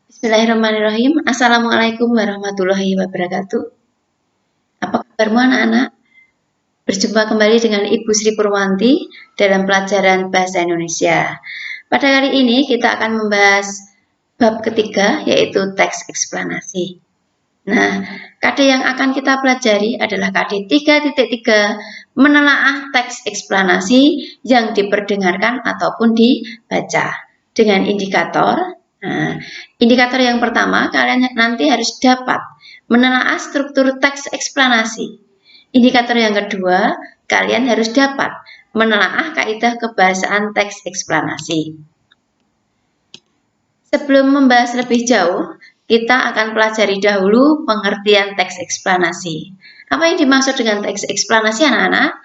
Bismillahirrahmanirrahim. Assalamualaikum warahmatullahi wabarakatuh. Apa kabarmu anak-anak? Berjumpa kembali dengan Ibu Sri Purwanti dalam pelajaran Bahasa Indonesia. Pada kali ini kita akan membahas bab ketiga, yaitu teks eksplanasi. Nah, KD yang akan kita pelajari adalah KD 3.3, menelaah teks eksplanasi yang diperdengarkan ataupun dibaca dengan indikator. Nah, indikator yang pertama, kalian nanti harus dapat menelaah struktur teks eksplanasi. Indikator yang kedua, kalian harus dapat menelaah kaidah kebahasaan teks eksplanasi. Sebelum membahas lebih jauh, kita akan pelajari dahulu pengertian teks eksplanasi. Apa yang dimaksud dengan teks eksplanasi, anak-anak?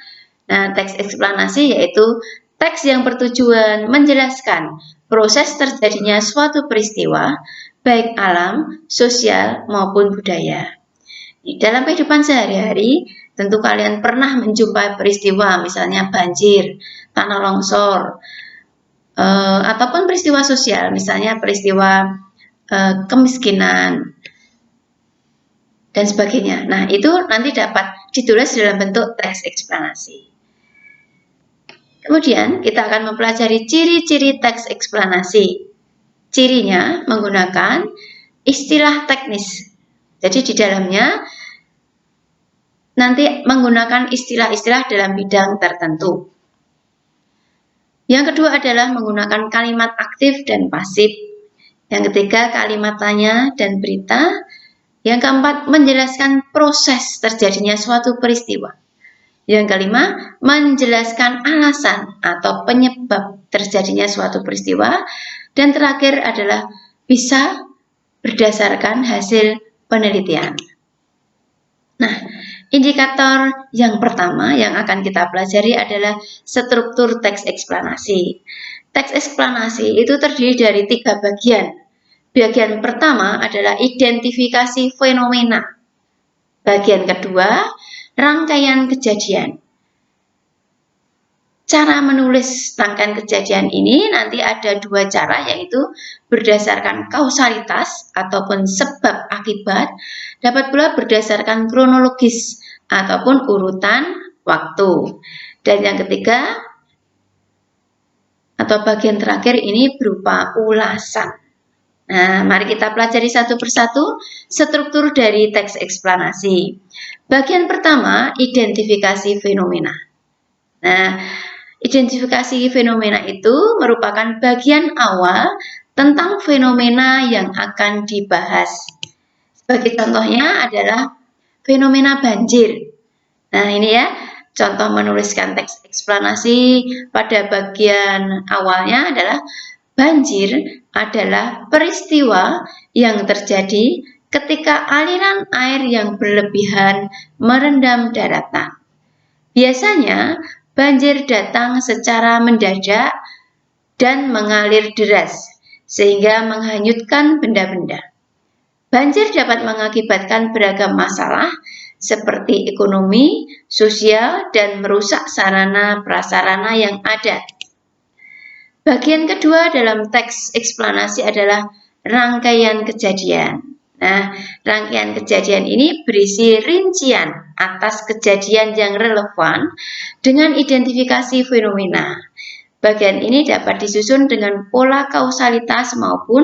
Nah, teks eksplanasi yaitu teks yang bertujuan menjelaskan proses terjadinya suatu peristiwa, baik alam, sosial, maupun budaya. Dalam kehidupan sehari-hari, tentu kalian pernah menjumpai peristiwa, misalnya banjir, tanah longsor, ataupun peristiwa sosial, misalnya peristiwa kemiskinan, dan sebagainya. Nah, itu nanti dapat ditulis dalam bentuk teks eksplanasi. Kemudian kita akan mempelajari ciri-ciri teks eksplanasi. Cirinya menggunakan istilah teknis. Jadi di dalamnya nanti menggunakan istilah-istilah dalam bidang tertentu. Yang kedua adalah menggunakan kalimat aktif dan pasif. Yang ketiga kalimat tanya dan berita. Yang keempat menjelaskan proses terjadinya suatu peristiwa. Yang kelima, menjelaskan alasan atau penyebab terjadinya suatu peristiwa. Dan terakhir adalah bisa berdasarkan hasil penelitian. Nah, indikator yang pertama yang akan kita pelajari adalah struktur teks eksplanasi. Teks eksplanasi itu terdiri dari 3 bagian. Bagian pertama adalah identifikasi fenomena. Bagian kedua, rangkaian kejadian. Cara menulis rangkaian kejadian ini nanti ada 2 cara, yaitu berdasarkan kausalitas ataupun sebab akibat, dapat pula berdasarkan kronologis ataupun urutan waktu. Dan yang ketiga atau bagian terakhir ini berupa ulasan. Nah, mari kita pelajari satu persatu struktur dari teks eksplanasi. Bagian pertama, identifikasi fenomena. Nah, identifikasi fenomena itu merupakan bagian awal tentang fenomena yang akan dibahas. Sebagai contohnya adalah fenomena banjir. Nah, ini ya, contoh menuliskan teks eksplanasi pada bagian awalnya adalah banjir adalah peristiwa yang terjadi ketika aliran air yang berlebihan merendam daratan. Biasanya, banjir datang secara mendadak dan mengalir deras, sehingga menghanyutkan benda-benda. Banjir dapat mengakibatkan beragam masalah, seperti ekonomi, sosial, dan merusak sarana prasarana yang ada. Bagian kedua dalam teks eksplanasi adalah rangkaian kejadian. Nah, rangkaian kejadian ini berisi rincian atas kejadian yang relevan dengan identifikasi fenomena. Bagian ini dapat disusun dengan pola kausalitas maupun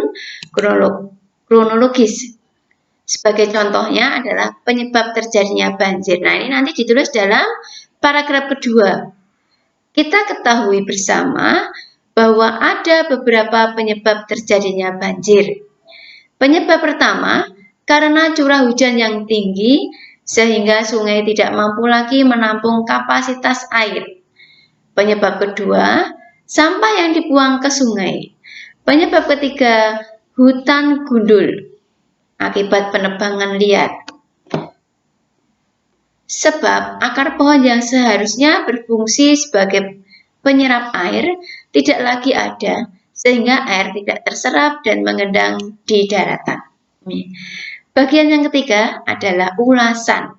kronologis. Sebagai contohnya adalah penyebab terjadinya banjir. Nah, ini nanti ditulis dalam paragraf kedua. Kita ketahui bersama bahwa ada beberapa penyebab terjadinya banjir. Penyebab pertama, karena curah hujan yang tinggi sehingga sungai tidak mampu lagi menampung kapasitas air. Penyebab kedua, sampah yang dibuang ke sungai. Penyebab ketiga, hutan gundul akibat penebangan liar. Sebab akar pohon yang seharusnya berfungsi sebagai penyerap air tidak lagi ada, sehingga air tidak terserap dan mengendang di daratan. Bagian yang ketiga adalah ulasan.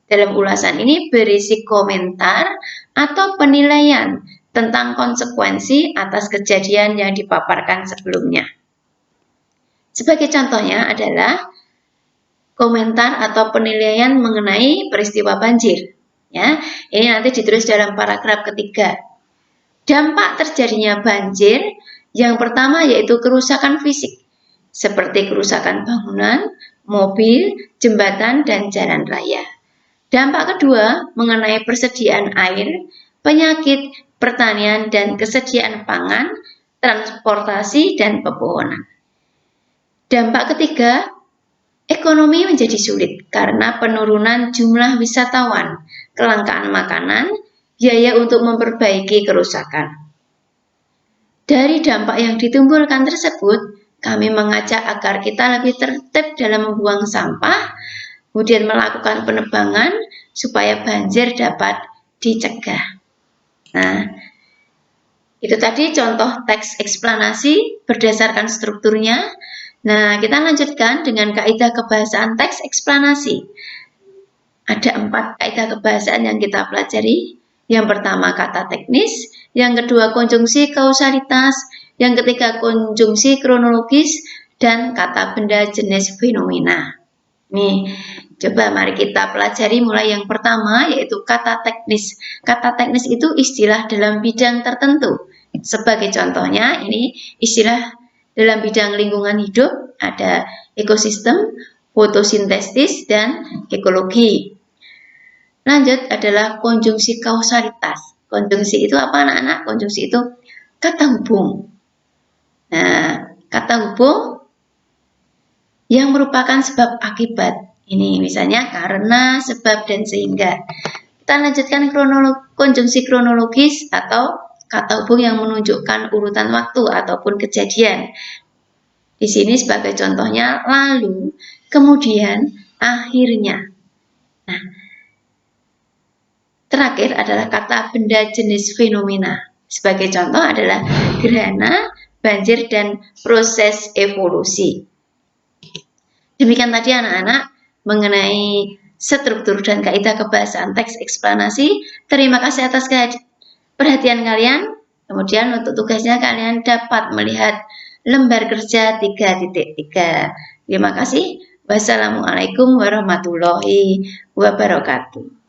Dalam ulasan ini berisi komentar atau penilaian tentang konsekuensi atas kejadian yang dipaparkan sebelumnya. Sebagai contohnya adalah komentar atau penilaian mengenai peristiwa banjir. Ya, ini nanti ditulis dalam paragraf ketiga. Dampak terjadinya banjir yang pertama yaitu kerusakan fisik, seperti kerusakan bangunan, mobil, jembatan, dan jalan raya. Dampak kedua mengenai persediaan air, penyakit, pertanian, dan kesediaan pangan, transportasi, dan pepohonan. Dampak ketiga, ekonomi menjadi sulit karena penurunan jumlah wisatawan, kelangkaan makanan, biaya untuk memperbaiki kerusakan. Dari dampak yang ditimbulkan tersebut, kami mengajak agar kita lebih tertib dalam membuang sampah, kemudian melakukan penebangan supaya banjir dapat dicegah. Nah, itu tadi contoh teks eksplanasi berdasarkan strukturnya. Nah, kita lanjutkan dengan kaidah kebahasaan teks eksplanasi. Ada 4 kaidah kebahasaan yang kita pelajari. Yang pertama kata teknis, yang kedua konjungsi kausalitas, yang ketiga konjungsi kronologis, dan kata benda jenis fenomena. Nih, coba mari kita pelajari mulai yang pertama yaitu kata teknis. Kata teknis itu istilah dalam bidang tertentu. Sebagai contohnya ini istilah dalam bidang lingkungan hidup ada ekosistem, fotosintesis, dan ekologi. Lanjut adalah konjungsi kausalitas. Konjungsi itu apa anak-anak? Konjungsi itu kata hubung. Nah, kata hubung yang merupakan sebab akibat. Ini misalnya karena, sebab, dan sehingga. Kita lanjutkan konjungsi kronologis atau kata hubung yang menunjukkan urutan waktu ataupun kejadian. Di sini sebagai contohnya lalu, kemudian, akhirnya. Nah, terakhir adalah kata benda jenis fenomena. Sebagai contoh adalah gerhana, banjir, dan proses evolusi. Demikian tadi anak-anak mengenai struktur dan kaidah kebahasaan teks eksplanasi. Terima kasih atas perhatian kalian. Kemudian untuk tugasnya kalian dapat melihat lembar kerja 3.3. Terima kasih. Wassalamualaikum warahmatullahi wabarakatuh.